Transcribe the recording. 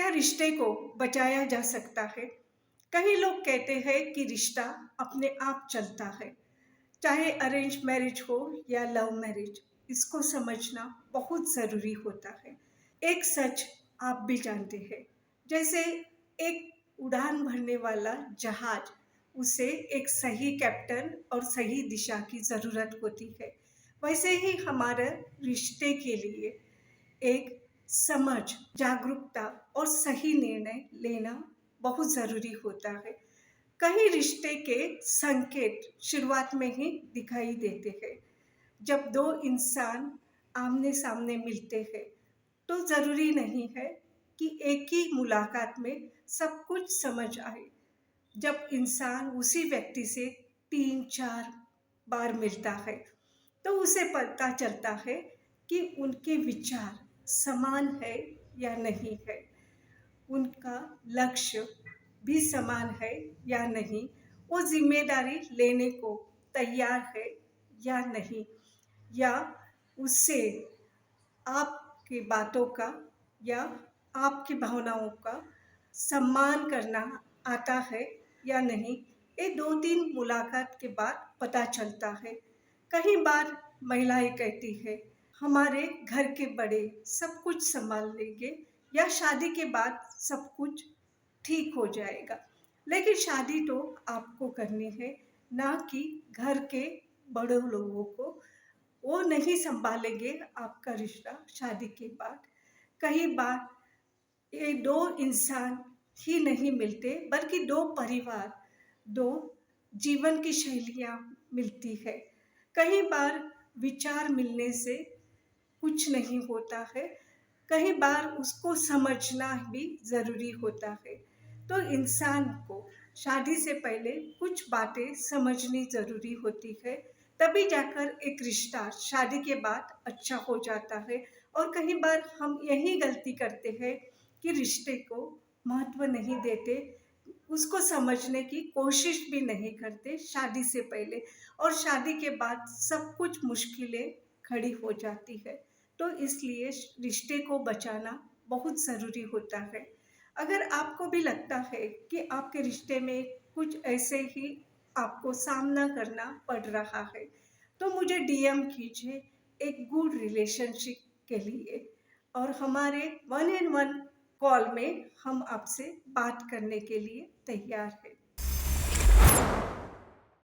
क्या रिश्ते को बचाया जा सकता है? कई लोग कहते हैं कि रिश्ता अपने आप चलता है, चाहे अरेंज मैरिज हो या लव मैरिज। इसको समझना बहुत ज़रूरी होता है। एक सच आप भी जानते हैं, जैसे एक उड़ान भरने वाला जहाज, उसे एक सही कैप्टन और सही दिशा की ज़रूरत होती है। वैसे ही हमारे रिश्ते के लिए एक समझ, जागरूकता और सही निर्णय लेना बहुत ज़रूरी होता है। कई रिश्ते के संकेत शुरुआत में ही दिखाई देते हैं। जब दो इंसान आमने-सामने मिलते हैं, तो ज़रूरी नहीं है कि एक ही मुलाकात में सब कुछ समझ आए। जब इंसान उसी व्यक्ति से 3-4 बार मिलता है, तो उसे पता चलता है कि उनके विचार समान है या नहीं है, उनका लक्ष्य भी समान है या नहीं, वो ज़िम्मेदारी लेने को तैयार है या नहीं, या उससे आपकी बातों का या आपकी भावनाओं का सम्मान करना आता है या नहीं। ये 2-3 मुलाकात के बाद पता चलता है। कई बार महिलाएं कहती है, हमारे घर के बड़े सब कुछ संभाल लेंगे या शादी के बाद सब कुछ ठीक हो जाएगा। लेकिन शादी तो आपको करनी है, ना कि घर के बड़े लोगों को। वो नहीं संभालेंगे आपका रिश्ता शादी के बाद। कई बार ये 2 इंसान ही नहीं मिलते, बल्कि 2 परिवार, 2 जीवन की शैलियाँ मिलती है। कई बार विचार मिलने से कुछ नहीं होता है, कई बार उसको समझना भी ज़रूरी होता है। तो इंसान को शादी से पहले कुछ बातें समझनी ज़रूरी होती है, तभी जाकर एक रिश्ता शादी के बाद अच्छा हो जाता है। और कई बार हम यही गलती करते हैं कि रिश्ते को महत्व नहीं देते, उसको समझने की कोशिश भी नहीं करते शादी से पहले, और शादी के बाद सब कुछ मुश्किलें खड़ी हो जाती है। तो इसलिए रिश्ते को बचाना बहुत ज़रूरी होता है। अगर आपको भी लगता है कि आपके रिश्ते में कुछ ऐसे ही आपको सामना करना पड़ रहा है, तो मुझे डीएम कीजिए एक गुड रिलेशनशिप के लिए, और हमारे 1-on-1 कॉल में हम आपसे बात करने के लिए तैयार हैं।